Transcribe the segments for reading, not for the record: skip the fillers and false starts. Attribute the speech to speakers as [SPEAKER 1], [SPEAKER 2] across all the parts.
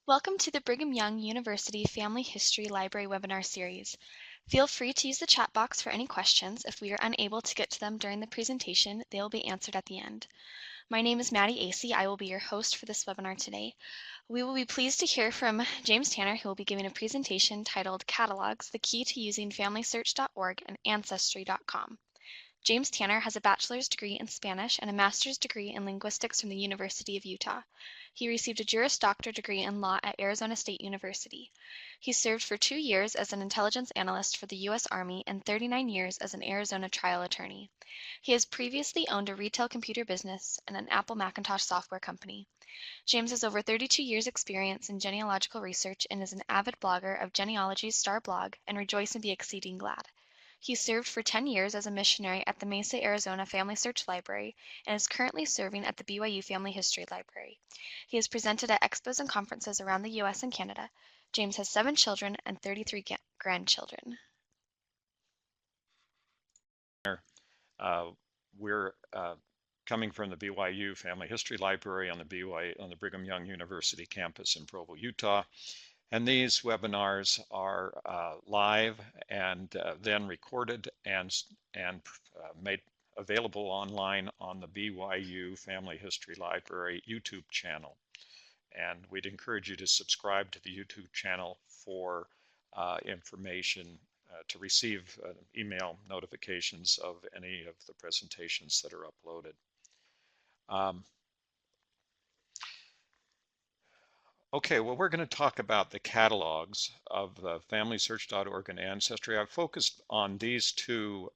[SPEAKER 1] Welcome to the Brigham Young University Family History Library webinar series. Feel free to use the chat box for any questions. If we are unable to get to them during the presentation, they will be answered at the end. My name is Maddie Acey. I will be your host for this webinar today. We will be pleased to hear from James Tanner, who will be giving a presentation titled Catalogs, the Key to Using FamilySearch.org and Ancestry.com. James Tanner has a bachelor's degree in Spanish and a master's degree in linguistics from the University of Utah. He received a Juris Doctor degree in law at Arizona State University. He served for 2 years as an intelligence analyst for the U.S. Army and 39 years as an Arizona trial attorney. He has previously owned a retail computer business and an Apple Macintosh software company. James has over 32 years' experience in genealogical research and is an avid blogger of Genealogy's Star blog and Rejoice and Be Exceeding Glad. He served for 10 years as a missionary at the Mesa, Arizona Family Search Library and is currently serving at the BYU Family History Library. He has presented at expos and conferences around the U.S. and Canada. James has 7 children and 33 grandchildren.
[SPEAKER 2] We're coming from the BYU Family History Library on the Brigham Young University campus in Provo, Utah. And these webinars are live and then recorded and made available online on the BYU Family History Library YouTube channel. And we'd encourage you to subscribe to the YouTube channel for information to receive email notifications of any of the presentations that are uploaded. Okay, well, we're going to talk about the catalogs of FamilySearch.org and Ancestry. I've focused on these two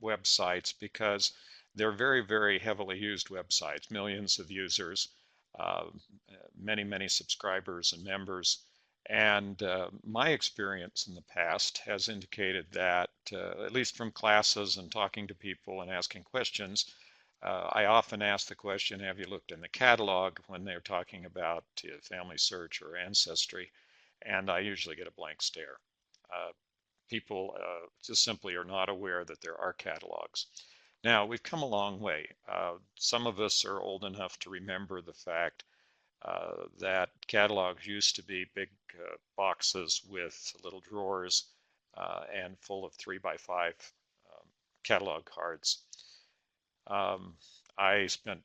[SPEAKER 2] websites because they're very, very heavily used websites, millions of users, many subscribers and members. And my experience in the past has indicated that, at least from classes and talking to people and asking questions, I often ask the question, have you looked in the catalog, when they're talking about FamilySearch or Ancestry, and I usually get a blank stare. People just simply are not aware that there are catalogs. Now, we've come a long way. Some of us are old enough to remember the fact that catalogs used to be big boxes with little drawers and full of 3x5 catalog cards. I spent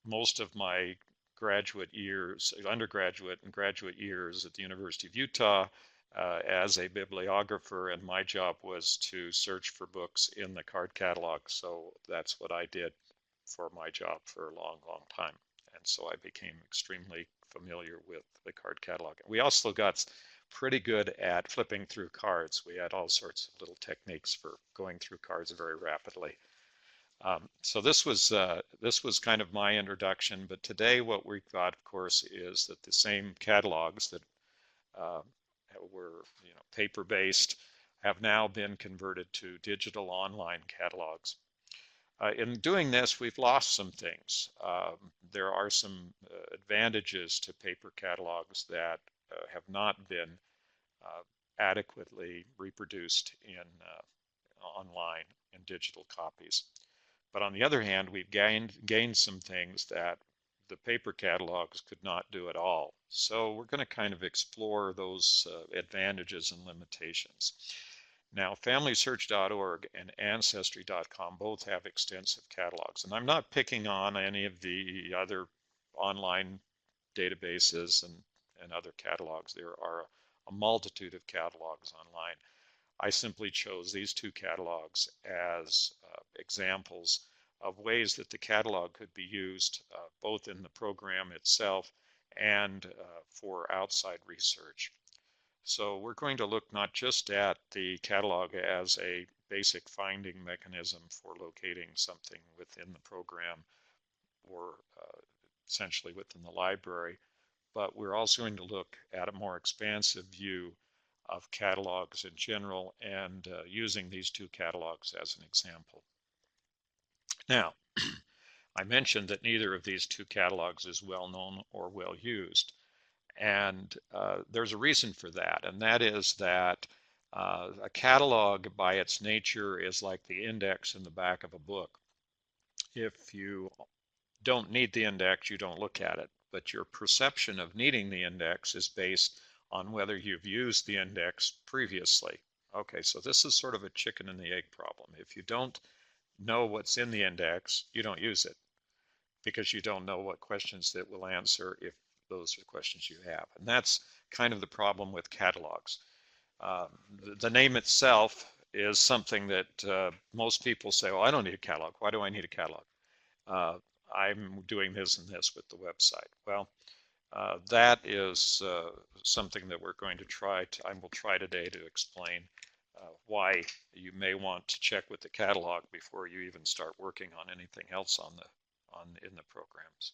[SPEAKER 2] most of my graduate years, undergraduate and graduate years at the University of Utah as a bibliographer, and my job was to search for books in the card catalog. So that's what I did for my job for a long time. And so I became extremely familiar with the card catalog. We also got pretty good at flipping through cards. We had all sorts of little techniques for going through cards very rapidly. So this was kind of my introduction, but today what we've got, of course, is that the same catalogs that were paper-based have now been converted to digital online catalogs. In doing this, we've lost some things. There are some advantages to paper catalogs that have not been adequately reproduced in online in digital copies. But on the other hand, we've gained some things that the paper catalogs could not do at all. So we're going to kind of explore those advantages and limitations. Now, FamilySearch.org and Ancestry.com both have extensive catalogs. And I'm not picking on any of the other online databases and other catalogs. There are a multitude of catalogs online. I simply chose these two catalogs as examples of ways that the catalog could be used both in the program itself and for outside research. So we're going to look not just at the catalog as a basic finding mechanism for locating something within the program or essentially within the library, but we're also going to look at a more expansive view of catalogs in general and using these two catalogs as an example. Now, I mentioned that neither of these two catalogs is well known or well used. And there's a reason for that, and that is that a catalog by its nature is like the index in the back of a book. If you don't need the index, you don't look at it. but your perception of needing the index is based on whether you've used the index previously. Okay, so this is sort of a chicken and the egg problem. If you don't know what's in the index, you don't use it because you don't know what questions it will answer if those are questions you have. And that's kind of the problem with catalogs. The name itself is something that most people say, well, I don't need a catalog. Why do I need a catalog? I'm doing this and this with the website. Well, that is something that we're going to I will try today to explain why you may want to check with the catalog before you even start working on anything else in the programs.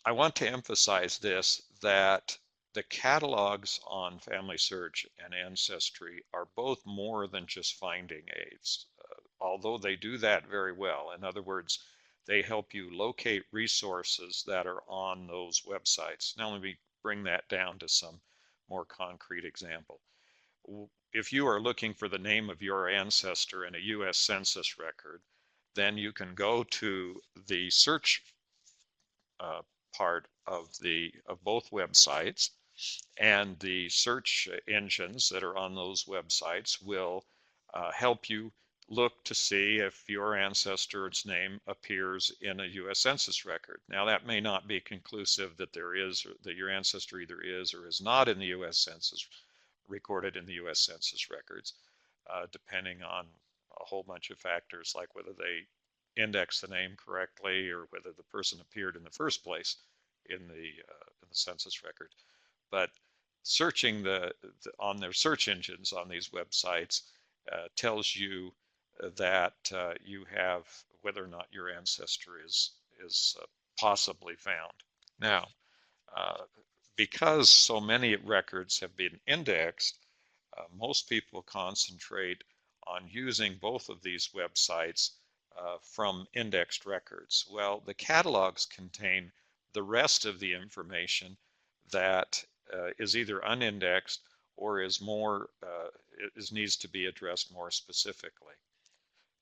[SPEAKER 2] I want to emphasize this, that the catalogs on FamilySearch and Ancestry are both more than just finding aids, although they do that very well. In other words, they help you locate resources that are on those websites. Now let me bring that down to some more concrete example. If you are looking for the name of your ancestor in a U.S. Census record, then you can go to the search part of both websites, and the search engines that are on those websites will help you look to see if your ancestor's name appears in a U.S. Census record. Now that may not be conclusive that that your ancestor either is or is not in the U.S. Census, recorded in the U.S. Census records, depending on a whole bunch of factors like whether they index the name correctly or whether the person appeared in the first place in the census record. But searching on their search engines on these websites tells you that you have whether or not your ancestor is possibly found. Now, because so many records have been indexed, most people concentrate on using both of these websites from indexed records. Well, the catalogs contain the rest of the information that is either unindexed or needs to be addressed more specifically.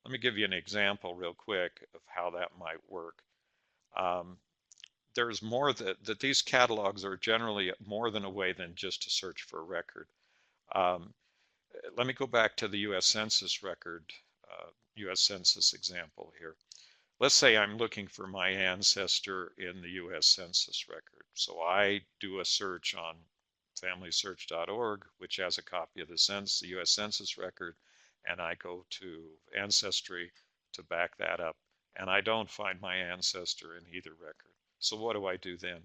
[SPEAKER 2] Let me give you an example real quick of how that might work. There's more that these catalogs are generally more than a way than just to search for a record. Let me go back to the U.S. Census record, U.S. Census example here. Let's say I'm looking for my ancestor in the U.S. Census record. So I do a search on FamilySearch.org, which has a copy of the U.S. Census record, and I go to Ancestry to back that up, and I don't find my ancestor in either record. So what do I do then?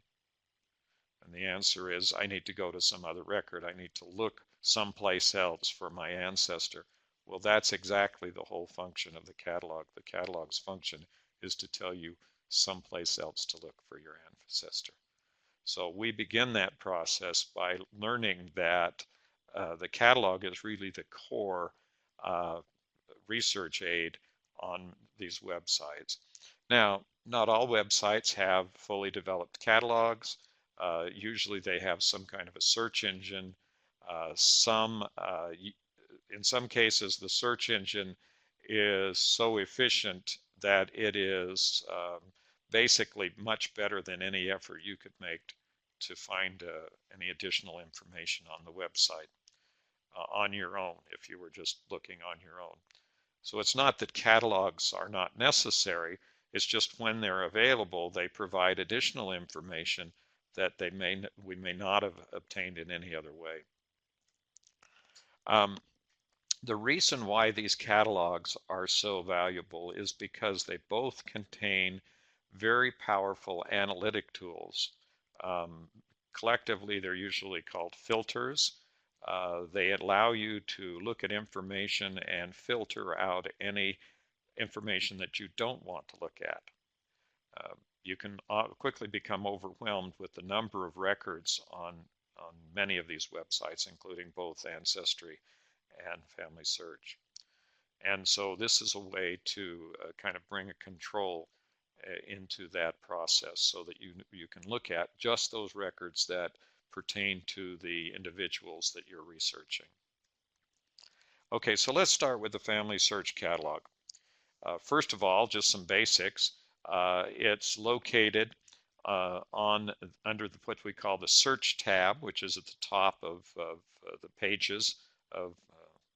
[SPEAKER 2] And the answer is I need to go to some other record. I need to look someplace else for my ancestor. Well, that's exactly the whole function of the catalog. The catalog's function is to tell you someplace else to look for your ancestor. So we begin that process by learning that the catalog is really the core research aid on these websites. Now, not all websites have fully developed catalogs. Usually they have some kind of a search engine. In some cases, the search engine is so efficient that it is basically much better than any effort you could make to find any additional information on the website on your own, if you were just looking on your own. So it's not that catalogs are not necessary, it's just when they're available, they provide additional information that we may not have obtained in any other way. The reason why these catalogs are so valuable is because they both contain very powerful analytic tools. Collectively, they're usually called filters. They allow you to look at information and filter out any information that you don't want to look at. You can quickly become overwhelmed with the number of records on many of these websites, including both Ancestry and FamilySearch. And so this is a way to kind of bring a control into that process so that you can look at just those records that pertain to the individuals that you're researching. Okay, so let's start with the FamilySearch Catalog. First of all, just some basics. It's located under what we call the search tab, which is at the top of the pages of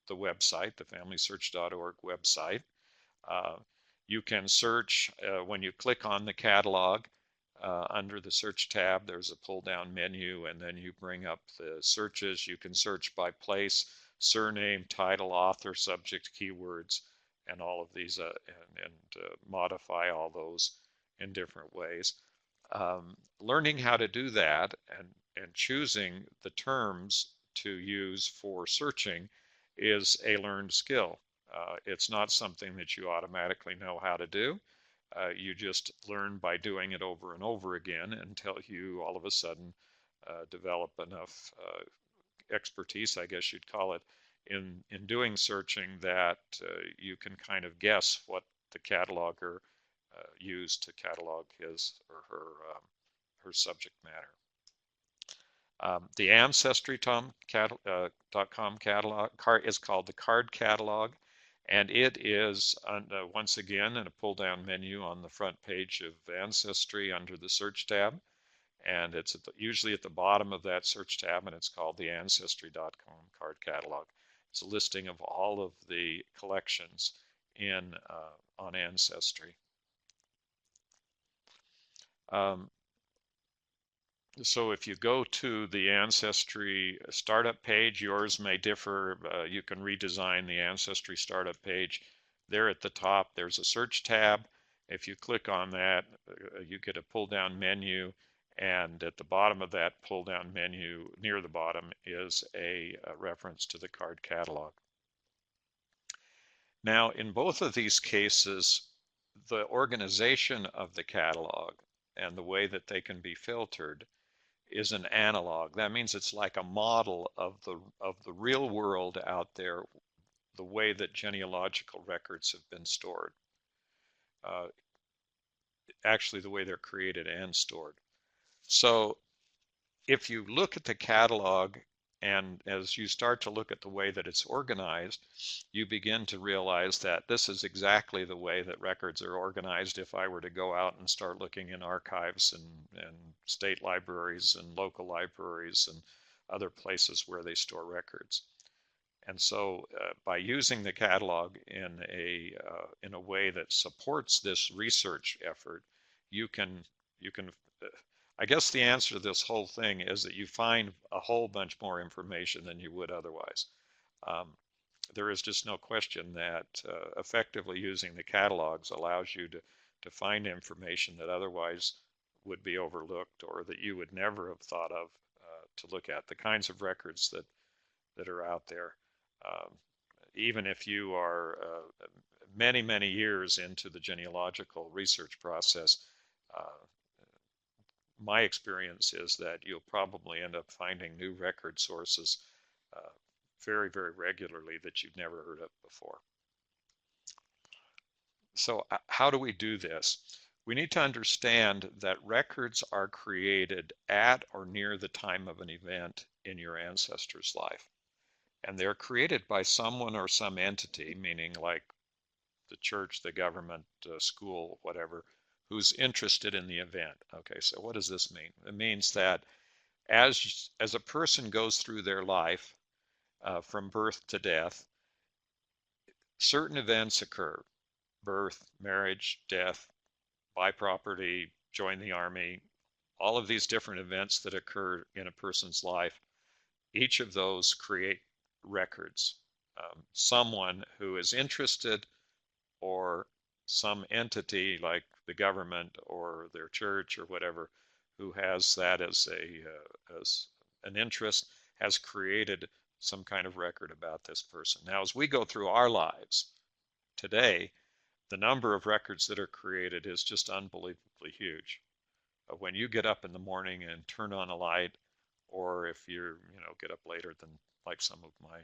[SPEAKER 2] the website, the FamilySearch.org website. You can search when you click on the catalog. Under the search tab, there's a pull-down menu, and then you bring up the searches. You can search by place, surname, title, author, subject, keywords, and all of these, and modify all those in different ways. Learning how to do that and choosing the terms to use for searching is a learned skill. It's not something that you automatically know how to do. You just learn by doing it over and over again until you all of a sudden develop enough expertise, I guess you'd call it, in doing searching that you can kind of guess what the cataloger used to catalog his or her subject matter. The Ancestry.com catalog is called the Card Catalog, and it is, once again, in a pull-down menu on the front page of Ancestry under the Search tab, and it's usually at the bottom of that Search tab, and it's called the Ancestry.com Card Catalog. It's a listing of all of the collections on Ancestry. So if you go to the Ancestry startup page, yours may differ. You can redesign the Ancestry startup page. There at the top, there's a search tab. If you click on that, you get a pull-down menu, and at the bottom of that pull-down menu, near the bottom, is a reference to the card catalog. Now, in both of these cases, the organization of the catalog and the way that they can be filtered is an analog. That means it's like a model of the real world out there, the way that genealogical records have been stored. Actually, the way they're created and stored. So if you look at the catalog, and as you start to look at the way that it's organized, you begin to realize that this is exactly the way that records are organized if I were to go out and start looking in archives and state libraries and local libraries and other places where they store records. And so by using the catalog in a way that supports this research effort, you can I guess the answer to this whole thing is that you find a whole bunch more information than you would otherwise. There is just no question that effectively using the catalogs allows you to find information that otherwise would be overlooked or that you would never have thought of to look at. The kinds of records that are out there. Even if you are many, many years into the genealogical research process, my experience is that you'll probably end up finding new record sources very, very regularly that you'd never heard of before. So how do we do this? We need to understand that records are created at or near the time of an event in your ancestor's life. And they're created by someone or some entity, meaning like the church, the government, school, whatever, who's interested in the event. Okay, so what does this mean? It means that as a person goes through their life from birth to death, certain events occur: birth, marriage, death, buy property, join the army, all of these different events that occur in a person's life. Each of those create records. Someone who is interested, or some entity like the government or their church or whatever, who has that as an interest, has created some kind of record about this person. Now, as we go through our lives today, the number of records that are created is just unbelievably huge. When you get up in the morning and turn on a light, or if you get up later than like some of my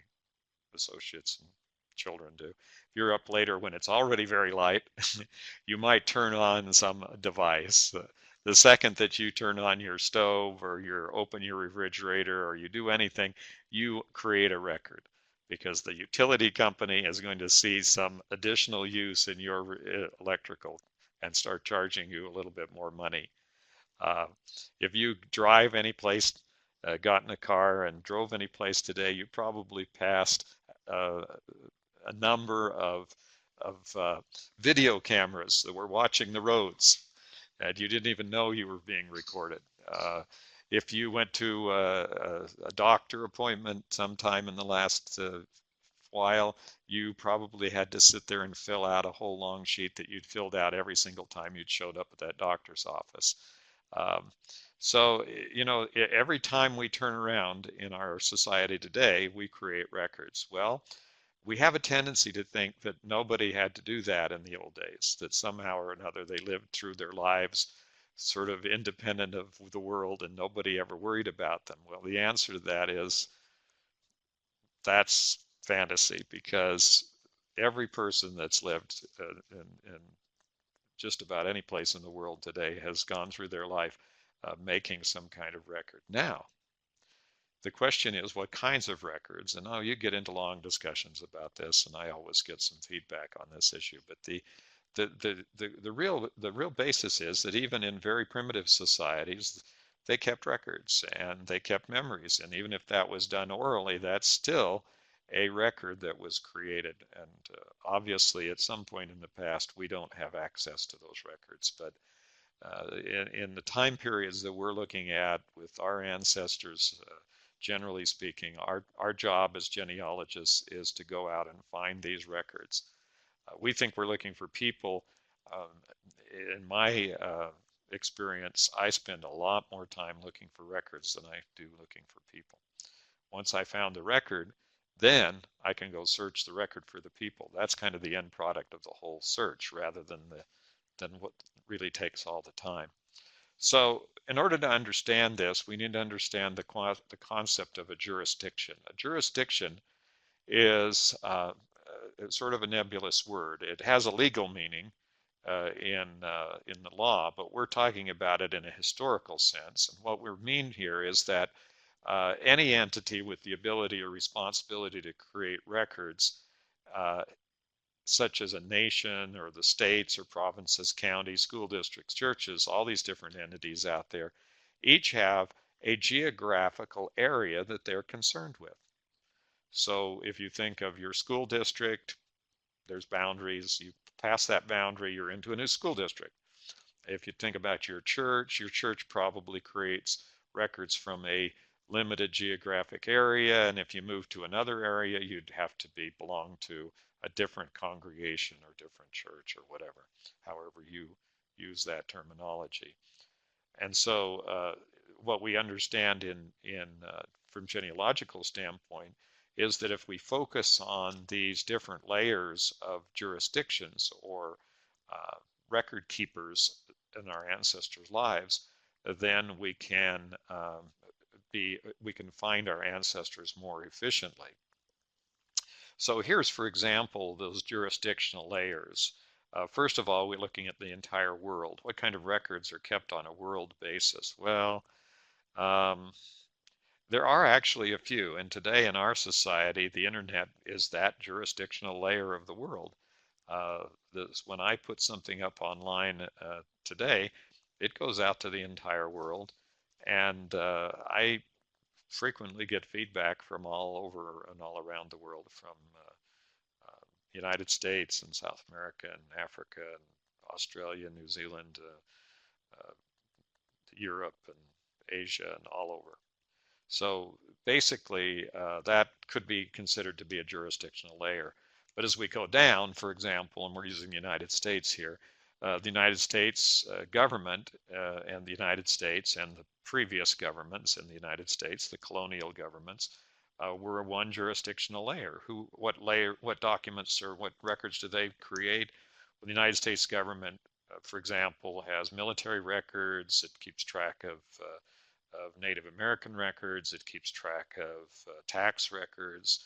[SPEAKER 2] associates and children do. If you're up later when it's already very light, you might turn on some device. The second that you turn on your stove or you open your refrigerator or you do anything, you create a record because the utility company is going to see some additional use in your electrical and start charging you a little bit more money. Uh, if you drive any place, got in a car and drove any place today, you probably passed uh, a number of video cameras that were watching the roads, and you didn't even know you were being recorded. If you went to a doctor appointment sometime in the last while, you probably had to sit there and fill out a whole long sheet that you'd filled out every single time you'd showed up at that doctor's office. Um, so, you know, every time we turn around in our society today, we create records. Well, we have a tendency to think that nobody had to do that in the old days, that somehow or another they lived through their lives sort of independent of the world and nobody ever worried about them. Well, the answer to that is that's fantasy, because every person that's lived in just about any place in the world today has gone through their life making some kind of record. Now, the question is what kinds of records, and now you get into long discussions about this, and I always get some feedback on this issue, but the real basis is that even in very primitive societies, they kept records and they kept memories, and even if that was done orally, that's still a record that was created. And obviously, at some point in the past, we don't have access to those records, but in the time periods that we're looking at with our ancestors, generally speaking, our job as genealogists is to go out and find these records. We think we're looking for people. Um, in my experience, I spend a lot more time looking for records than I do looking for people. Once I found the record, then I can go search the record for the people. That's kind of the end product of the whole search, rather than what really takes all the time. So in order to understand this, we need to understand the concept of a jurisdiction. A jurisdiction is sort of a nebulous word. It has a legal meaning in the law, but we're talking about it in a historical sense. And what we mean here is that any entity with the ability or responsibility to create records, uh, such as a nation or the states or provinces, counties, school districts, churches, all these different entities out there, each have a geographical area that they're concerned with. So if you think of your school district, there's boundaries. You pass that boundary, you're into a new school district. If you think about your church probably creates records from a limited geographic area, and if you move to another area, you'd have to belong to a different congregation or different church or whatever, however you use that terminology. And so what we understand from genealogical standpoint is that if we focus on these different layers of jurisdictions or record keepers in our ancestors' lives, then we can find our ancestors more efficiently. So here's, for example, those jurisdictional layers. First of all, we're looking at the entire world. What kind of records are kept on a world basis? Well, um, there are actually a few, and today in our society, the internet is that jurisdictional layer of the world. When I put something up online today, it goes out to the entire world, and I frequently get feedback from all over and all around the world, from United States and South America and Africa and Australia, New Zealand, Europe and Asia and all over. So basically, that could be considered to be a jurisdictional layer. But as we go down, for example, and we're using the United States here, the United States government and the United States and the previous governments in the United States, the colonial governments, were one jurisdictional layer. What documents or what records do they create? Well, the United States government, for example, has military records. It keeps track of Native American records. It keeps track of tax records,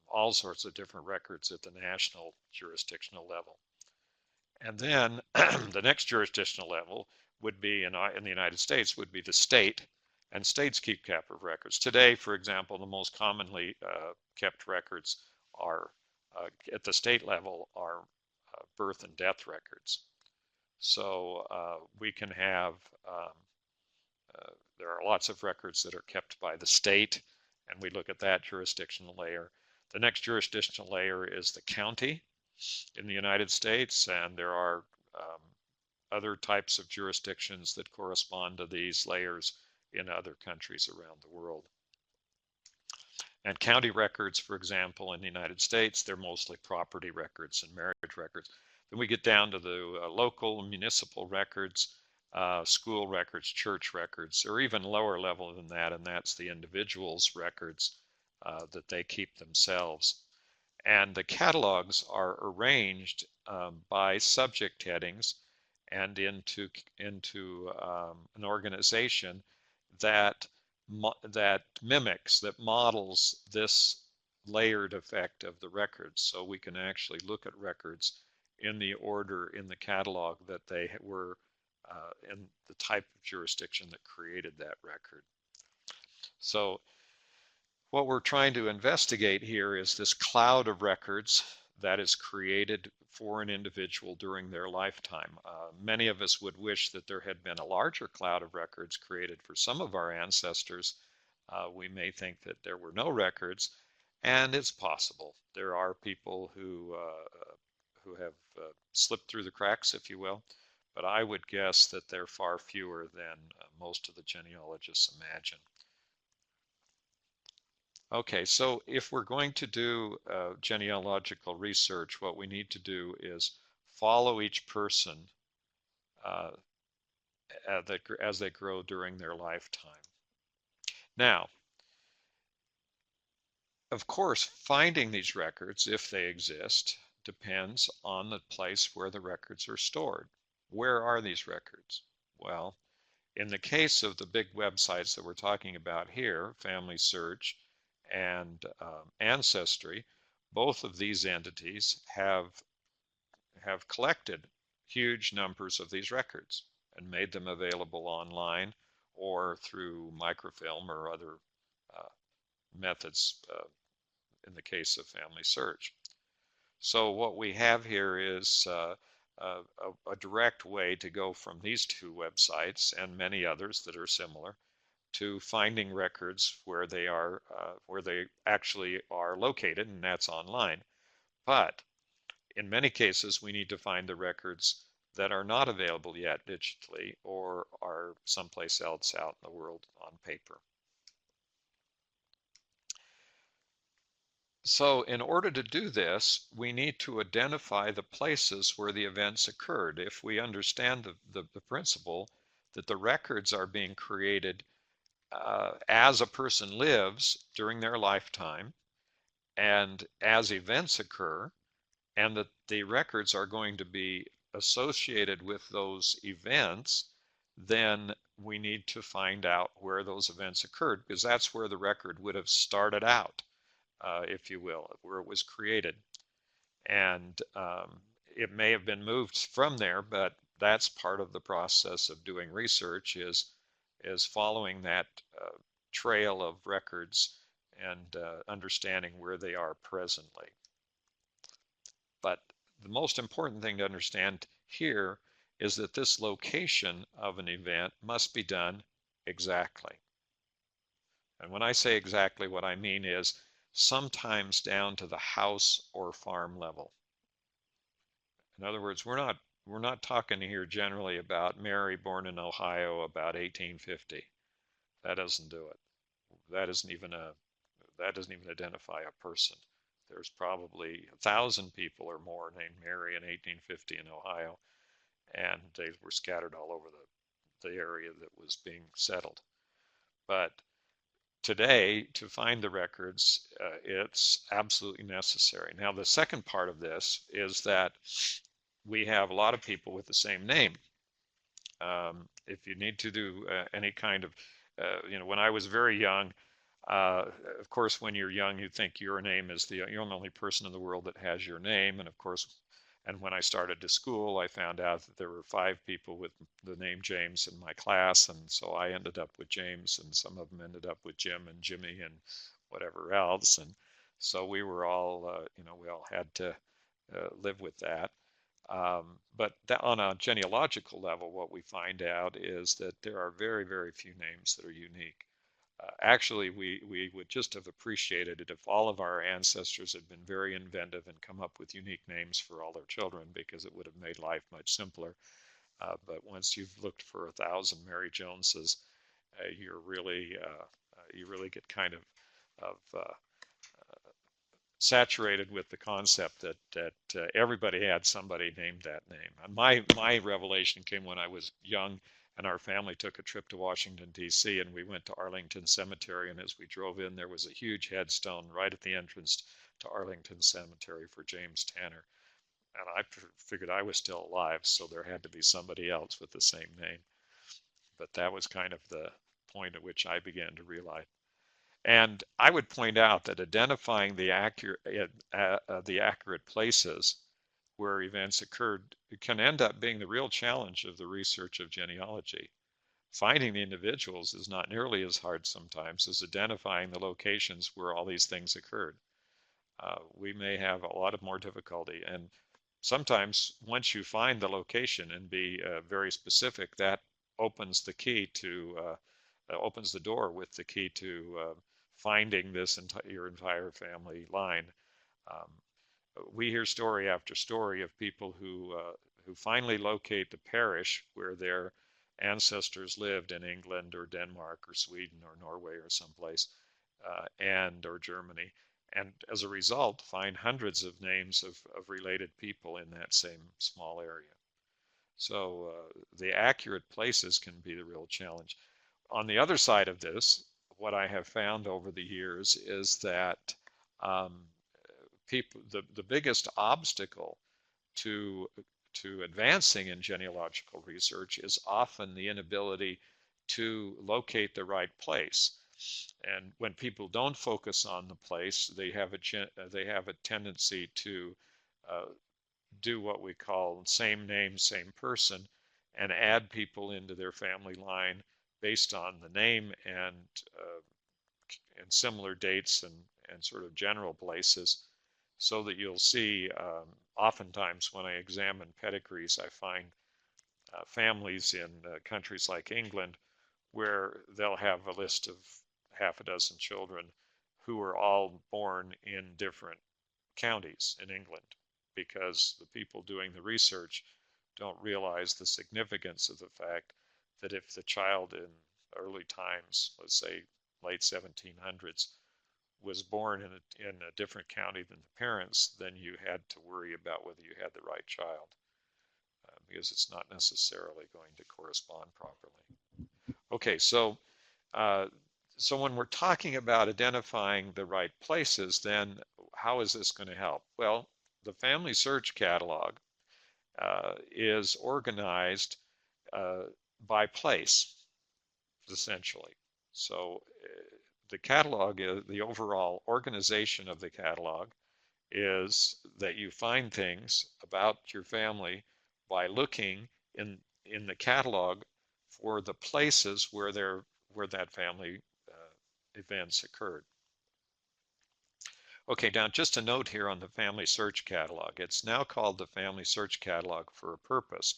[SPEAKER 2] all sorts of different records at the national jurisdictional level. And then the next jurisdictional level would be in the United States would be the state, and states keep cap of records. Today, for example, the most commonly kept records are at the state level are birth and death records. So we can have, there are lots of records that are kept by the state, and we look at that jurisdictional layer. The next jurisdictional layer is the county in the United States, and there are other types of jurisdictions that correspond to these layers in other countries around the world. And county records, for example, in the United States, they're mostly property records and marriage records. Then we get down to the local municipal records, school records, church records, or even lower level than that, and that's the individual's records that they keep themselves. And the catalogs are arranged by subject headings and into an organization that mimics, that models this layered effect of the records. So we can actually look at records in the order in the catalog that they were in the type of jurisdiction that created that record. So what we're trying to investigate here is this cloud of records that is created for an individual during their lifetime. Many of us would wish that there had been a larger cloud of records created for some of our ancestors. We may think that there were no records, and it's possible. There are people who have slipped through the cracks, if you will, but I would guess that they're far fewer than most of the genealogists imagine. Okay, so if we're going to do genealogical research, what we need to do is follow each person as they grow during their lifetime. Now, of course, finding these records, if they exist, depends on the place where the records are stored. Where are these records? Well, in the case of the big websites that we're talking about here, FamilySearch and Ancestry, both of these entities have collected huge numbers of these records and made them available online or through microfilm or other methods in the case of FamilySearch. So what we have here is a direct way to go from these two websites and many others that are similar to finding records where they actually are located, and that's online. But in many cases, we need to find the records that are not available yet digitally or are someplace else out in the world on paper. So in order to do this, we need to identify the places where the events occurred. If we understand the principle that the records are being created as a person lives during their lifetime and as events occur, and that the records are going to be associated with those events, then we need to find out where those events occurred, because that's where the record would have started out, if you will, where it was created. And it may have been moved from there, but that's part of the process of doing research, is following that trail of records and understanding where they are presently. But the most important thing to understand here is that this location of an event must be done exactly. And when I say exactly, what I mean is sometimes down to the house or farm level. In other words, we're not talking here generally about Mary born in Ohio about 1850. That doesn't do it. That doesn't even identify a person. There's probably 1,000 people or more named Mary in 1850 in Ohio, and they were scattered all over the area that was being settled. But today, to find the records, it's absolutely necessary. Now, the second part of this is that we have a lot of people with the same name. If you need to do any kind of, when I was very young, of course, when you're young, you think your name is you're the only person in the world that has your name. And of course, and when I started to school, I found out that there were 5 people with the name James in my class. And so I ended up with James, and some of them ended up with Jim and Jimmy and whatever else. And so we were all, we all had to live with that. But on a genealogical level, what we find out is that there are very, very few names that are unique. Actually, we would just have appreciated it if all of our ancestors had been very inventive and come up with unique names for all their children, because it would have made life much simpler. But once you've looked for 1,000 Mary Joneses, you really get kind of saturated with the concept that everybody had somebody named that name. And my revelation came when I was young, and our family took a trip to Washington, D.C., and we went to Arlington Cemetery. And as we drove in, there was a huge headstone right at the entrance to Arlington Cemetery for James Tanner. And I figured I was still alive, so there had to be somebody else with the same name. But that was kind of the point at which I began to realize. And I would point out that identifying the accurate places where events occurred can end up being the real challenge of the research of genealogy. Finding the individuals is not nearly as hard sometimes as identifying the locations where all these things occurred. We may have a lot of more difficulty, and sometimes once you find the location and be very specific, that opens the key to opens the door with the key to finding your entire family line. Um, we hear story after story of people who finally locate the parish where their ancestors lived in England or Denmark or Sweden or Norway or someplace, or Germany, and as a result find hundreds of names of related people in that same small area. So the accurate places can be the real challenge. On the other side of this, what I have found over the years is that um, the biggest obstacle to advancing in genealogical research is often the inability to locate the right place. And when people don't focus on the place, they have a tendency to uh, do what we call same name, same person, and add people into their family line based on the name and similar dates and sort of general places, so that you'll see oftentimes when I examine pedigrees, I find families in countries like England where they'll have a list of half a dozen children who are all born in different counties in England, because the people doing the research don't realize the significance of the fact that if the child in early times, let's say late 1700s, was born in a different county than the parents, then you had to worry about whether you had the right child, because it's not necessarily going to correspond properly. Okay, uh, so when we're talking about identifying the right places, then how is this going to help? Well, the Family Search Catalog is organized uh, by place, essentially. So the catalog, the overall organization of the catalog is that you find things about your family by looking in the catalog for the places where that family events occurred. Okay, now just a note here on the Family Search Catalog. It's now called the Family Search Catalog for a purpose,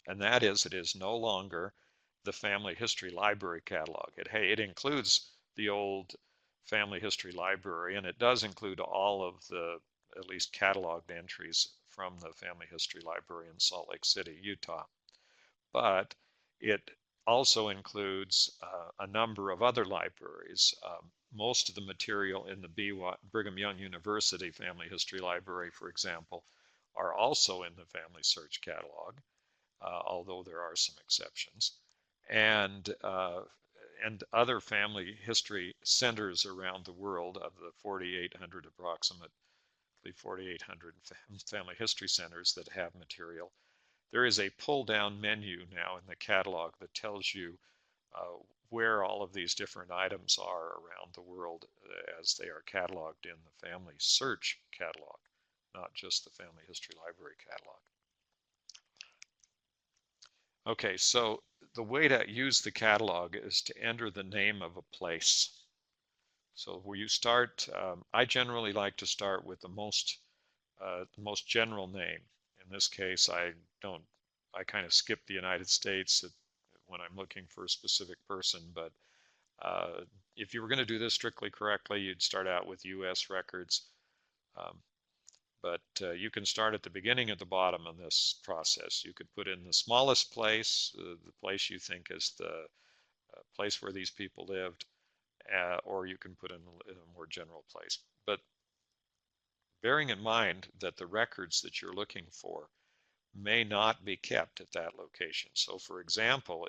[SPEAKER 2] and that is it is no longer the Family History Library Catalog. It includes the old Family History Library, and it does include all of the at least cataloged entries from the Family History Library in Salt Lake City, Utah. But it also includes a number of other libraries. Most of the material in the Brigham Young University Family History Library, for example, are also in the Family Search Catalog, although there are some exceptions. And other family history centers around the world, of the 4,800 approximately 4,800 family history centers that have material. There is a pull-down menu now in the catalog that tells you where all of these different items are around the world as they are cataloged in the Family Search Catalog, not just the Family History Library Catalog. Okay, so the way to use the catalog is to enter the name of a place. So where you start, I generally like to start with the most general name. In this case, I kind of skip the United States when I'm looking for a specific person, but if you were going to do this strictly correctly, you'd start out with U.S. records. Um, but you can start at the beginning at the bottom of this process. You could put in the smallest place, the place you think is the place where these people lived, or you can put in a more general place. But bearing in mind that the records that you're looking for may not be kept at that location. So for example,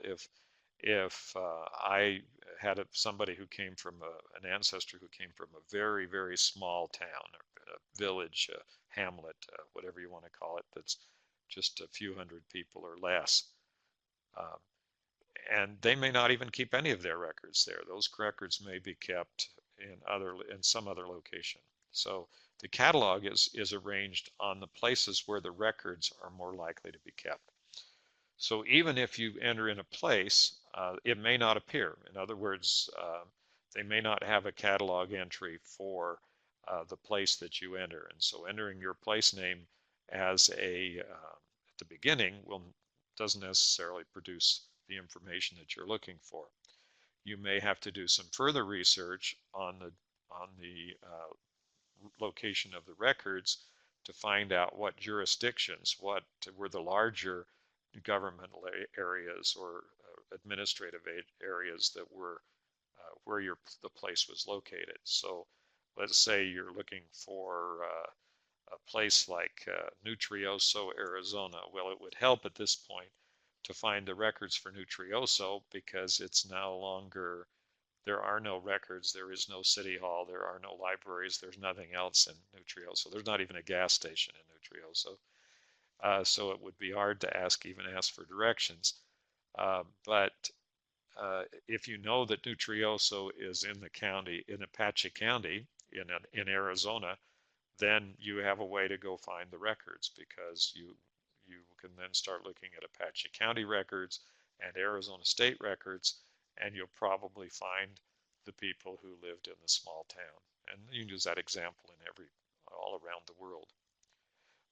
[SPEAKER 2] if I had somebody who came from an ancestor who came from a very, very small town, a village, a hamlet, whatever you want to call it, that's just a few hundred people or less, um, and they may not even keep any of their records there. Those records may be kept in some other location. So the catalog is arranged on the places where the records are more likely to be kept. So even if you enter in a place, it may not appear. In other words, they may not have a catalog entry for the place that you enter. And so entering your place name as at the beginning doesn't necessarily produce the information that you're looking for. You may have to do some further research on the location of the records to find out what jurisdictions, what were the larger governmental areas or administrative areas that were where the place was located. So let's say you're looking for a place like Nutrioso, Arizona. Well, it would help at this point to find the records for Nutrioso because it's no longer, there are no records, there is no city hall, there are no libraries, there's nothing else in Nutrioso. There's not even a gas station in Nutrioso. So it would be hard to even ask for directions. But if you know that Nutrioso is in the county, in Apache County, in Arizona, then you have a way to go find the records because you can then start looking at Apache County records and Arizona state records, and you'll probably find the people who lived in the small town. And you can use that example all around the world.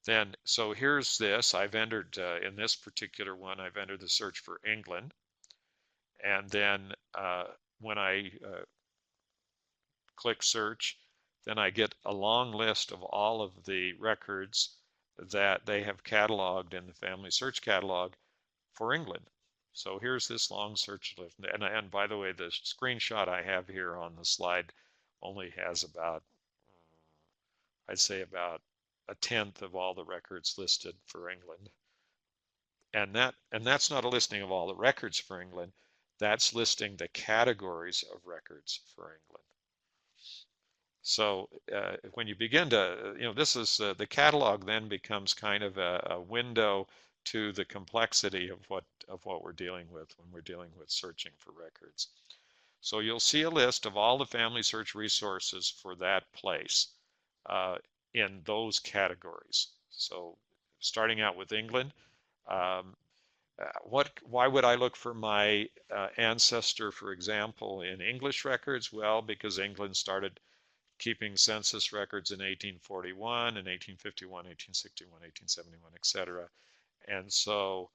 [SPEAKER 2] Then, so here's this. I've entered, in this particular one, I've entered the search for England. And then when I click search, then I get a long list of all of the records that they have cataloged in the FamilySearch Catalog for England. So here's this long search list. And by the way, the screenshot I have here on the slide only has about, I'd say about a tenth of all the records listed for England. And that's not a listing of all the records for England. That's listing the categories of records for England. So when you begin to, this is the catalog then becomes kind of a window to the complexity of what we're dealing with when we're dealing with searching for records. So you'll see a list of all the FamilySearch resources for that place in those categories. So starting out with England, why would I look for my ancestor, for example, in English records? Well, because England started keeping census records in 1841, in 1851, 1861, 1871, etc. And so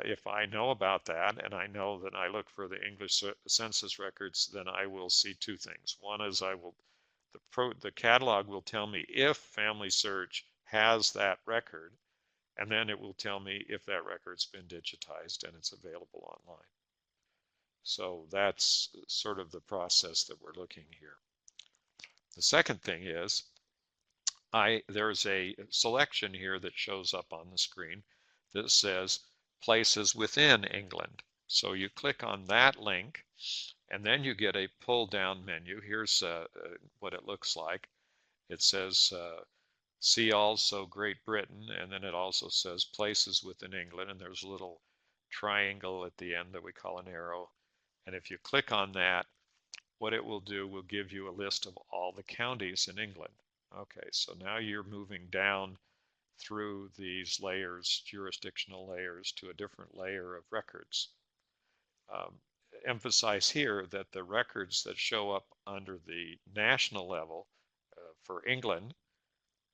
[SPEAKER 2] if I know about that and I know that I look for the English census records, then I will see two things. One is the catalog will tell me if FamilySearch has that record, and then it will tell me if that record's been digitized and it's available online. So that's sort of the process that we're looking here. The second thing is there's a selection here that shows up on the screen that says places within England. So you click on that link and then you get a pull down menu. Here's what it looks like. It says see also Great Britain, and then it also says places within England, and there's a little triangle at the end that we call an arrow. And if you click on that, what it will do will give you a list of all the counties in England. Okay, so now you're moving down through these layers, jurisdictional layers, to a different layer of records. Emphasize here that the records that show up under the national level for England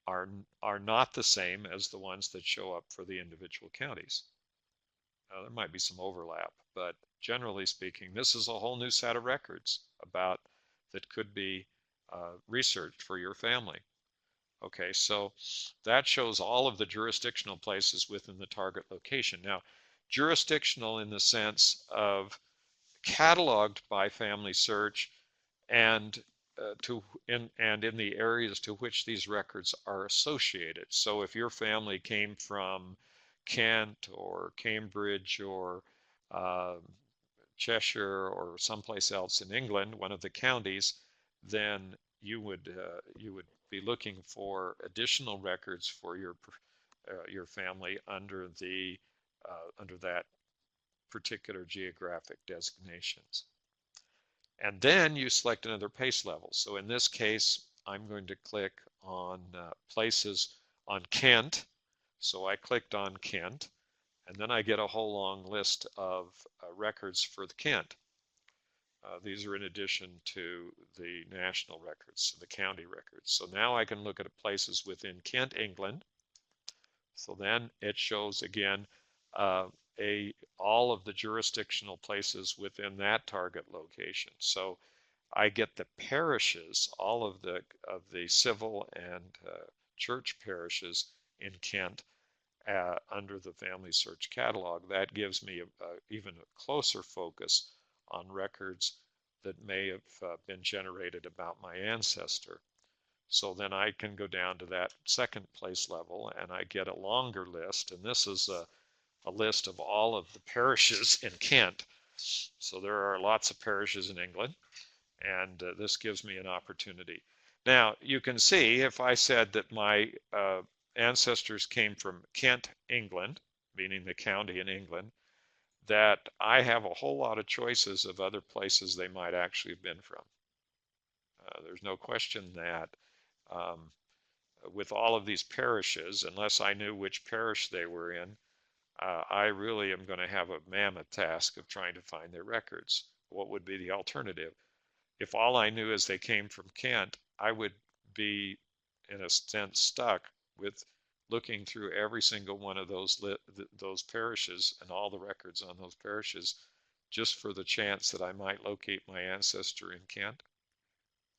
[SPEAKER 2] are, are not the same as the ones that show up for the individual counties. Now, there might be some overlap, but generally speaking, this is a whole new set of records about that could be researched for your family. Okay, so that shows all of the jurisdictional places within the target location. Now, jurisdictional in the sense of cataloged by FamilySearch and in the areas to which these records are associated. So if your family came from Kent or Cambridge or uh, Cheshire or someplace else in England, one of the counties, then you would be looking for additional records for your family under the under that particular geographic designations. And then you select another pace level. So in this case, I'm going to click on places on Kent. So I clicked on Kent, and then I get a whole long list of records for the Kent. These are in addition to the national records, so the county records. So now I can look at places within Kent, England. So then it shows again all of the jurisdictional places within that target location. So I get the parishes, all of the civil and church parishes in Kent under the FamilySearch Catalog. That gives me even a closer focus on records that may have been generated about my ancestor. So then I can go down to that second place level and I get a longer list, and this is a list of all of the parishes in Kent. So there are lots of parishes in England, and this gives me an opportunity. Now you can see if I said that my ancestors came from Kent, England, meaning the county in England, that I have a whole lot of choices of other places they might actually have been from. There's no question that um, with all of these parishes, unless I knew which parish they were in, I really am going to have a mammoth task of trying to find their records. What would be the alternative? If all I knew is they came from Kent, I would be, in a sense, stuck with looking through every single one of those parishes and all the records on those parishes just for the chance that I might locate my ancestor in Kent.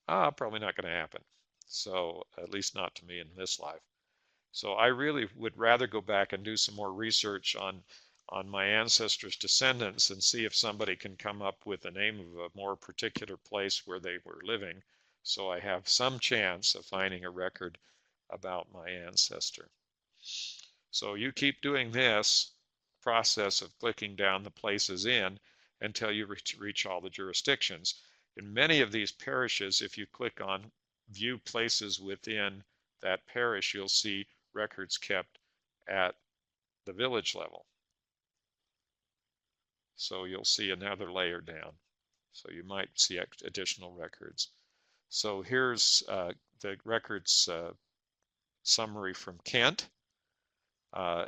[SPEAKER 2] Probably not going to happen. So at least not to me in this life. So I really would rather go back and do some more research on my ancestors' descendants and see if somebody can come up with the name of a more particular place where they were living, so I have some chance of finding a record about my ancestor. So you keep doing this process of clicking down the places in until you reach all the jurisdictions. In many of these parishes, if you click on view places within that parish, you'll see records kept at the village level. So you'll see another layer down. So you might see additional records. So here's the records summary from Kent.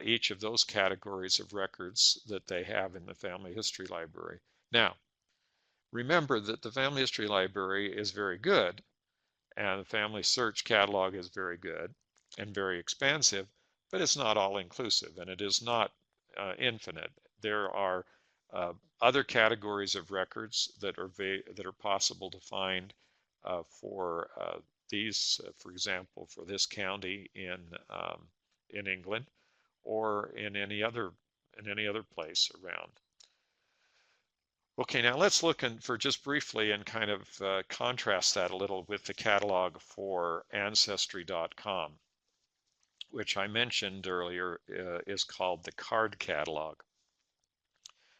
[SPEAKER 2] Each of those categories of records that they have in the Family History Library. Now, remember that the Family History Library is very good, and the FamilySearch Catalog is very good and very expansive, but it's not all inclusive, and it is not infinite. There are other categories of records that are possible to find for these, for example, for this county in England, or in any other place around. Okay, now let's look for just briefly and kind of contrast that a little with the catalog for Ancestry.com, which I mentioned earlier is called the card catalog.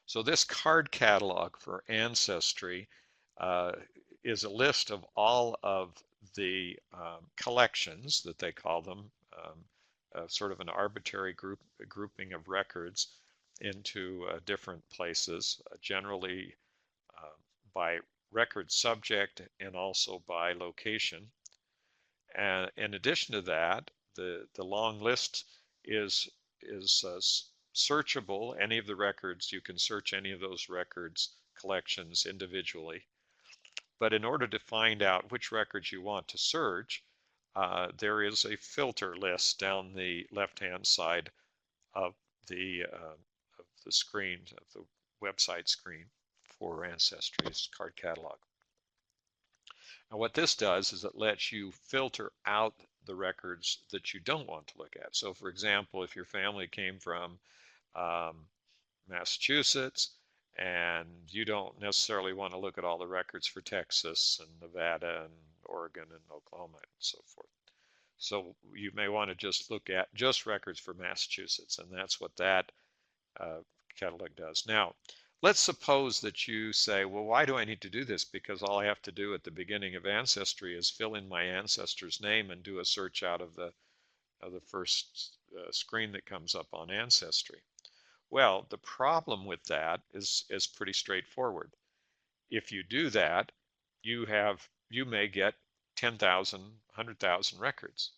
[SPEAKER 2] So this card catalog for Ancestry is a list of all of the collections that they call them, sort of an arbitrary grouping of records into different places, generally by record subject and also by location. And in addition to that, the long list is searchable. Any of the records, you can search any of those records collections individually. But in order to find out which records you want to search, there is a filter list down the left-hand side of the screen, of the website screen for Ancestry's card catalog. Now what this does is it lets you filter out the records that you don't want to look at. So for example, if your family came from um, Massachusetts and you don't necessarily want to look at all the records for Texas and Nevada and Oregon and Oklahoma and so forth. So you may want to just look at just records for Massachusetts, and that's what that catalog does. Now, let's suppose that you say, well, why do I need to do this? Because all I have to do at the beginning of Ancestry is fill in my ancestor's name and do a search out of the first screen that comes up on Ancestry. Well, the problem with that is pretty straightforward. If you do that, you may get 10,000, 100,000 records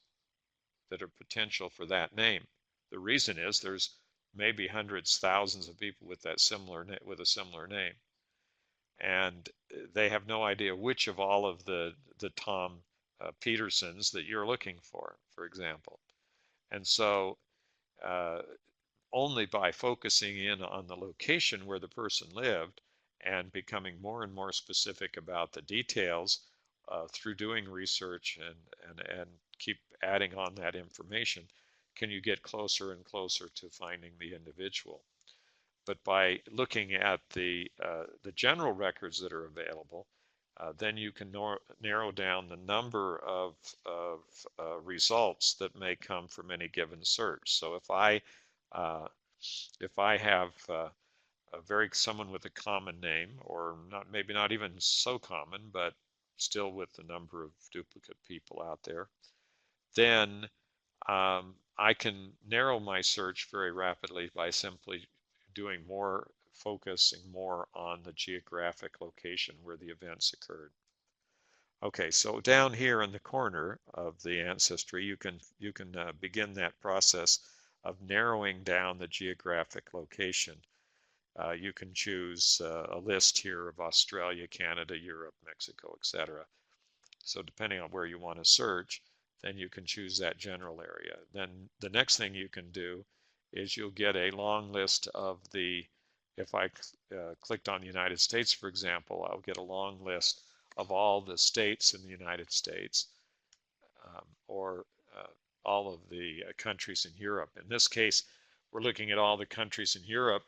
[SPEAKER 2] that are potential for that name. The reason is there's maybe hundreds, thousands of people with a similar name, and they have no idea which of all of the Tom Petersons that you're looking for example. And so only by focusing in on the location where the person lived and becoming more and more specific about the details through doing research and keep adding on that information, can you get closer and closer to finding the individual. But by looking at the general records that are available, then you can narrow down the number of results that may come from any given search. So if I have someone with a common name, or maybe not even so common, but still with the number of duplicate people out there, then I can narrow my search very rapidly by simply focusing more on the geographic location where the events occurred. Okay, so down here in the corner of the Ancestry, you can begin that process of narrowing down the geographic location. You can choose a list here of Australia, Canada, Europe, Mexico, etc. So depending on where you want to search, then you can choose that general area. Then the next thing you can do is you'll get a long list of if I clicked on the United States, for example, I'll get a long list of all the states in the United States, or all of the countries in Europe. In this case, we're looking at all the countries in Europe,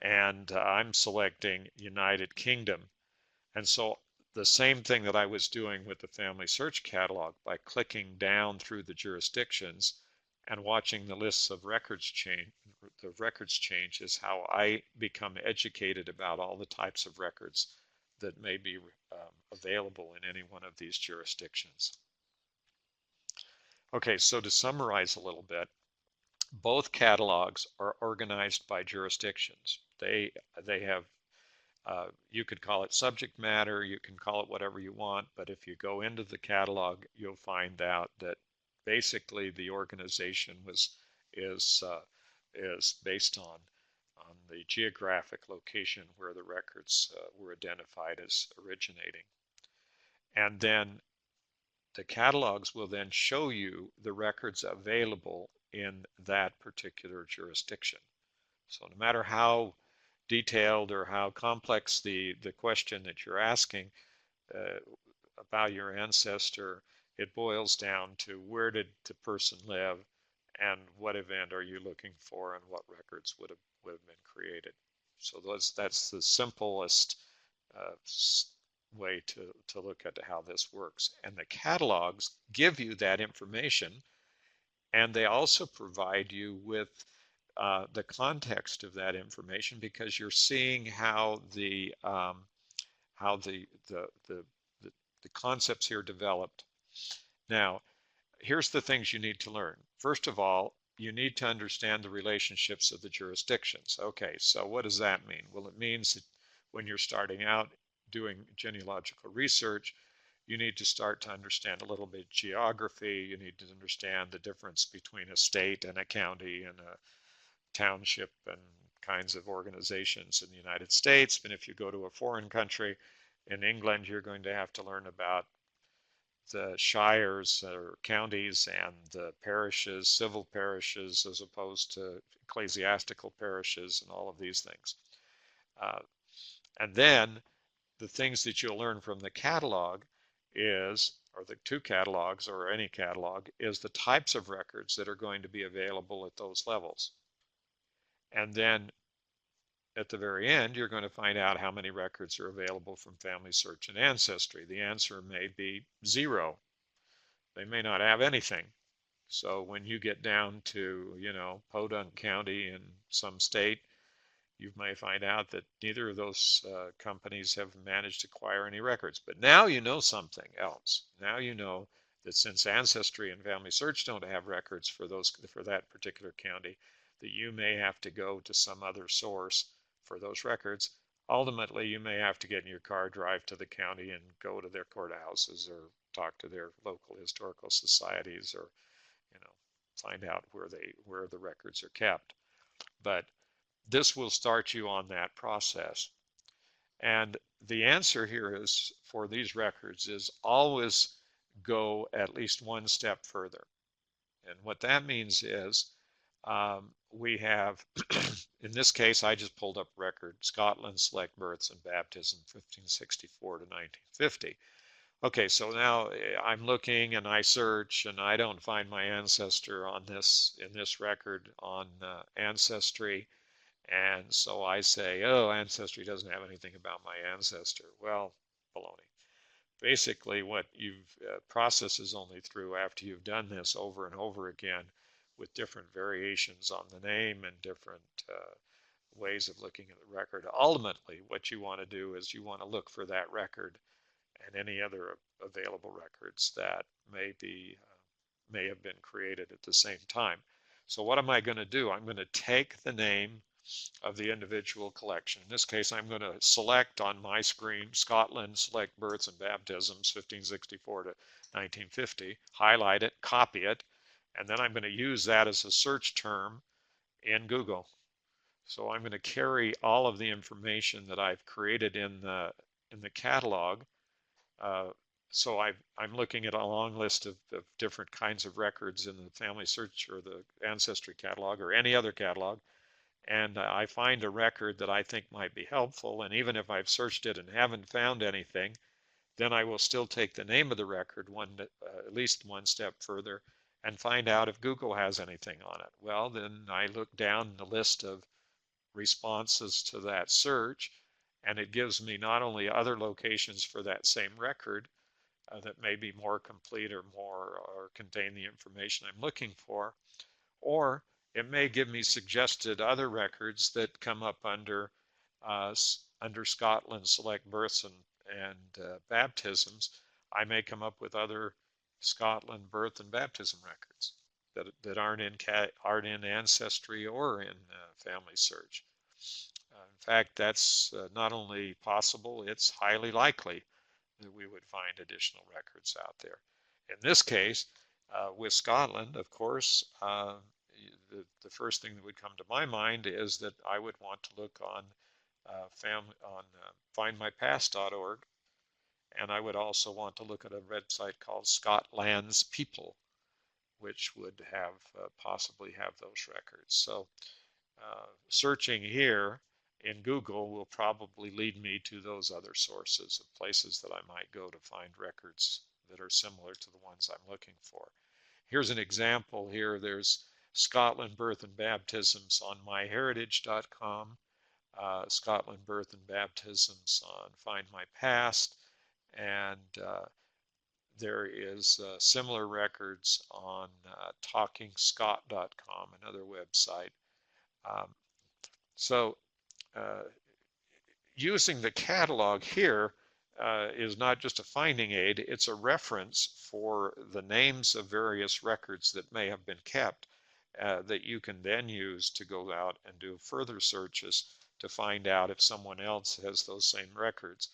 [SPEAKER 2] and I'm selecting United Kingdom. And so the same thing that I was doing with the FamilySearch Catalog, by clicking down through the jurisdictions and watching the lists of records change, is how I become educated about all the types of records that may be available in any one of these jurisdictions. Okay, so to summarize a little bit, both catalogs are organized by jurisdictions. They have you could call it subject matter, you can call it whatever you want, but if you go into the catalog, you'll find out that basically the organization is based on the geographic location where the records were identified as originating. And then the catalogs will then show you the records available in that particular jurisdiction. So no matter how detailed or how complex the question that you're asking about your ancestor, it boils down to where did the person live and what event are you looking for and what records would have been created. So that's the simplest way to look at how this works. And the catalogs give you that information, and they also provide you with the context of that information, because you're seeing how the concepts here developed. Now, here's the things you need to learn. First of all, you need to understand the relationships of the jurisdictions. Okay, so what does that mean? Well, it means that when you're starting out doing genealogical research, you need to start to understand a little bit of geography. You need to understand the difference between a state and a county and a township and kinds of organizations in the United States. And if you go to a foreign country, in England, you're going to have to learn about the shires or counties and the parishes, civil parishes, as opposed to ecclesiastical parishes and all of these things. And then the things that you'll learn from the catalog is, or the two catalogs or any catalog, is the types of records that are going to be available at those levels. And then at the very end, you're going to find out how many records are available from FamilySearch and Ancestry. The answer may be 0. They may not have anything. So when you get down to, Podunk County in some state, you may find out that neither of those companies have managed to acquire any records. But now you know something else. Now you know that since Ancestry and FamilySearch don't have records for that particular county, that you may have to go to some other source for those records. Ultimately, you may have to get in your car, drive to the county, and go to their courthouses or talk to their local historical societies, or find out where the records are kept. But this will start you on that process. And the answer here is, for these records, is always go at least one step further. And what that means is we have, in this case, I just pulled up record, Scotland Select Births and Baptism, 1564 to 1950. Okay, so now I'm looking and I search and I don't find my ancestor in this record on Ancestry. And so I say, oh, Ancestry doesn't have anything about my ancestor. Well, baloney. Basically, what you've process is only through after you've done this over and over again with different variations on the name and different ways of looking at the record. Ultimately, what you want to do is you want to look for that record and any other available records that may have been created at the same time. So what am I going to do? I'm going to take the name of the individual collection. In this case, I'm going to select on my screen Scotland Select Births and Baptisms 1564 to 1950, highlight it, copy it, and then I'm going to use that as a search term in Google. So I'm going to carry all of the information that I've created in the catalog. So I'm looking at a long list of different kinds of records in the FamilySearch or the Ancestry catalog or any other catalog, and I find a record that I think might be helpful, and even if I've searched it and haven't found anything, then I will still take the name of the record at least one step further and find out if Google has anything on it. Well, then I look down the list of responses to that search, and it gives me not only other locations for that same record that may be more complete or contain the information I'm looking for, or it may give me suggested other records that come up under Scotland Select Births and Baptisms. I may come up with other Scotland birth and baptism records that aren't in Ancestry or in FamilySearch. In fact, that's not only possible, it's highly likely that we would find additional records out there. In this case, with Scotland, of course, the first thing that would come to my mind is that I would want to look on findmypast.org, and I would also want to look at a website called Scotland's People, which would possibly have those records. So searching here in Google will probably lead me to those other sources of places that I might go to find records that are similar to the ones I'm looking for. Here's an example here. There's Scotland Birth and Baptisms on myheritage.com, Scotland Birth and Baptisms on Find My Past, and there is similar records on talkingscot.com, another website. So using the catalog here is not just a finding aid, it's a reference for the names of various records that may have been kept that you can then use to go out and do further searches to find out if someone else has those same records.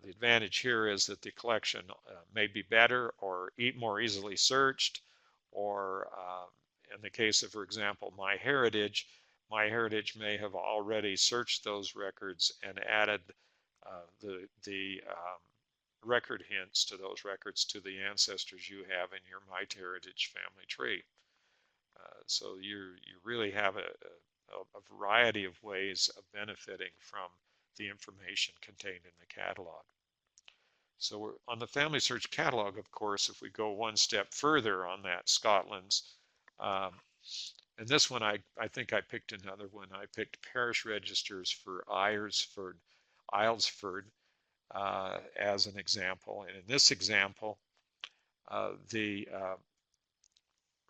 [SPEAKER 2] The advantage here is that the collection may be better or more easily searched, or in the case of, for example, MyHeritage may have already searched those records and added the record hints to those records to the ancestors you have in your MyHeritage family tree. So you really have a variety of ways of benefiting from the information contained in the catalog. So we're on the FamilySearch Catalog, of course, if we go one step further on that, Scotland's, and this one I think I picked another one. I picked parish registers for Aylesford as an example. And in this example, the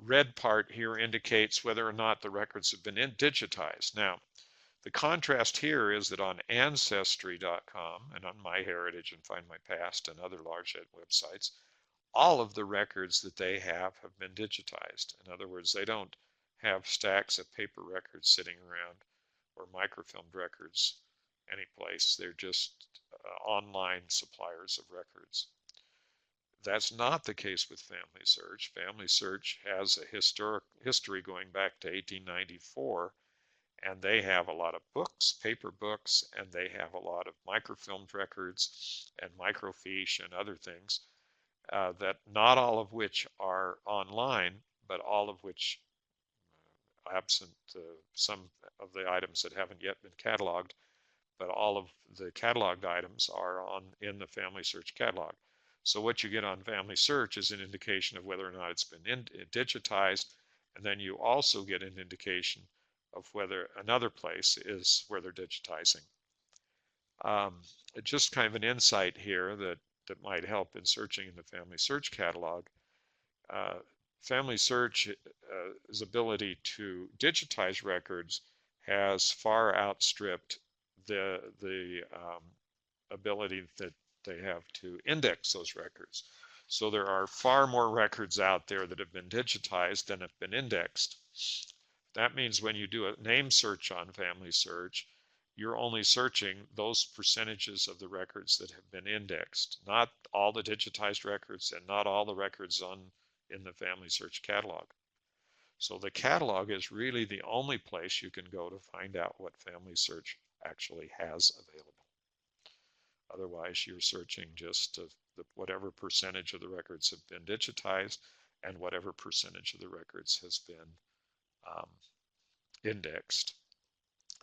[SPEAKER 2] red part here indicates whether or not the records have been digitized. Now, the contrast here is that on Ancestry.com and on MyHeritage and Find My Past and other large websites, all of the records that they have been digitized. In other words, they don't have stacks of paper records sitting around or microfilmed records anyplace. They're just online suppliers of records. That's not the case with FamilySearch. FamilySearch has a history going back to 1894, and they have a lot of books, paper books, and they have a lot of microfilmed records and microfiche and other things, that not all of which are online, but all of which, absent some of the items that haven't yet been cataloged, but all of the cataloged items are in the FamilySearch catalog. So what you get on FamilySearch is an indication of whether or not it's been digitized, and then you also get an indication of whether another place is where they're digitizing. Just kind of an insight here that might help in searching in the FamilySearch catalog. FamilySearch's ability to digitize records has far outstripped the ability that they have to index those records. So there are far more records out there that have been digitized than have been indexed. That means when you do a name search on FamilySearch, you're only searching those percentages of the records that have been indexed, not all the digitized records and not all the records in the FamilySearch catalog. So the catalog is really the only place you can go to find out what FamilySearch actually has available. Otherwise, you're searching just whatever percentage of the records have been digitized and whatever percentage of the records has been indexed.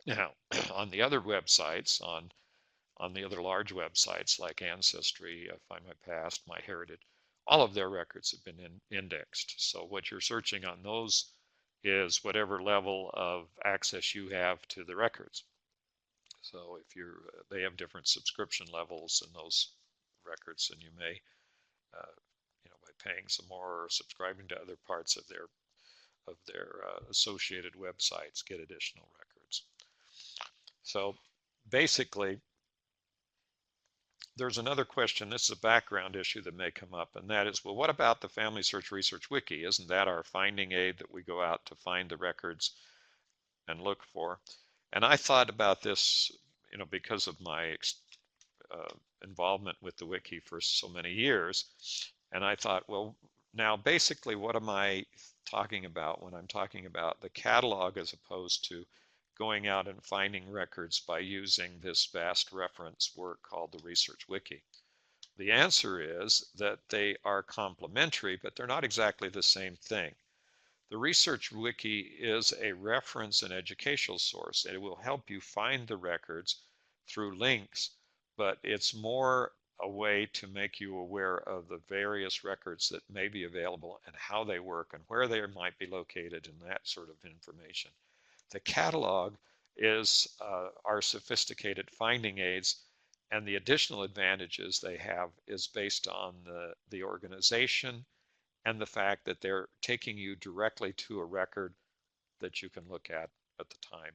[SPEAKER 2] Now, on the other websites, on the other large websites like Ancestry, Find My Past, MyHeritage, all of their records have been indexed. So what you're searching on those is whatever level of access you have to the records. So if they have different subscription levels in those records, and you may, by paying some more or subscribing to other parts of their associated websites, get additional records. So basically, there's another question. This is a background issue that may come up, and that is, well, what about the FamilySearch Research Wiki? Isn't that our finding aid that we go out to find the records and look for? And I thought about this, because of my involvement with the wiki for so many years. And I thought, well, now basically what am I talking about when I'm talking about the catalog as opposed to going out and finding records by using this vast reference work called the Research Wiki? The answer is that they are complementary, but they're not exactly the same thing. The Research Wiki is a reference and educational source. It will help you find the records through links, but it's more a way to make you aware of the various records that may be available and how they work and where they might be located and that sort of information. The catalog is our sophisticated finding aids, and the additional advantages they have is based on the organization and the fact that they're taking you directly to a record that you can look at the time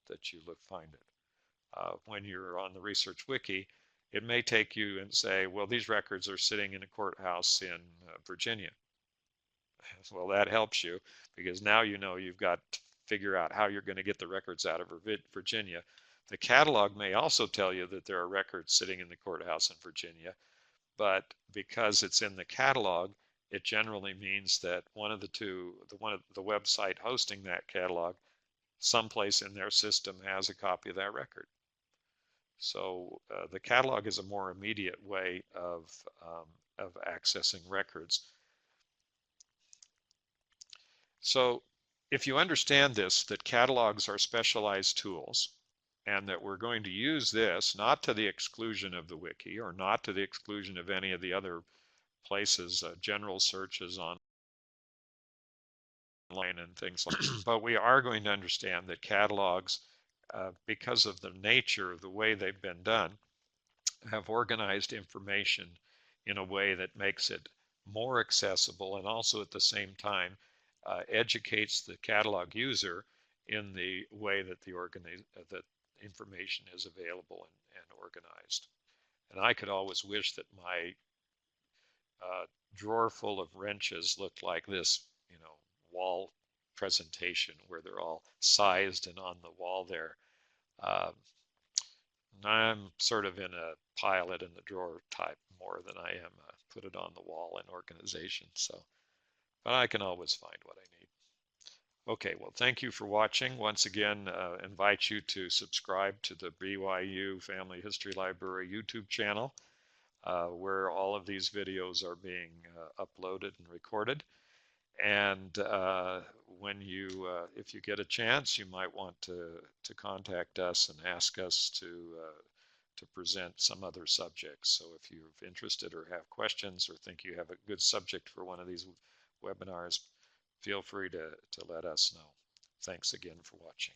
[SPEAKER 2] that you find it. When you're on the Research Wiki, it may take you and say, well, these records are sitting in a courthouse in Virginia. Well, that helps you because now you've got to figure out how you're going to get the records out of Virginia. The catalog may also tell you that there are records sitting in the courthouse in Virginia, but because it's in the catalog, it generally means that one of the website hosting that catalog, someplace in their system has a copy of that record. So the catalog is a more immediate way of accessing records. So if you understand this, that catalogs are specialized tools, and that we're going to use this not to the exclusion of the wiki or not to the exclusion of any of the other places, general searches online and things like that. But we are going to understand that catalogs, because of the nature of the way they've been done, have organized information in a way that makes it more accessible and also at the same time educates the catalog user in the way that that information is available and organized. And I could always wish that my drawer full of wrenches looked like this, wall presentation where they're all sized and on the wall there. Uh, I'm sort of in a pile it in the drawer type more than I am put it on the wall in organization. So, but I can always find what I need. Okay, well, thank you for watching. Once again, invite you to subscribe to the BYU Family History Library YouTube channel, where all of these videos are being uploaded and recorded. And if you get a chance, you might want to contact us and ask us to present some other subjects. So if you're interested or have questions or think you have a good subject for one of these webinars, feel free to let us know. Thanks again for watching.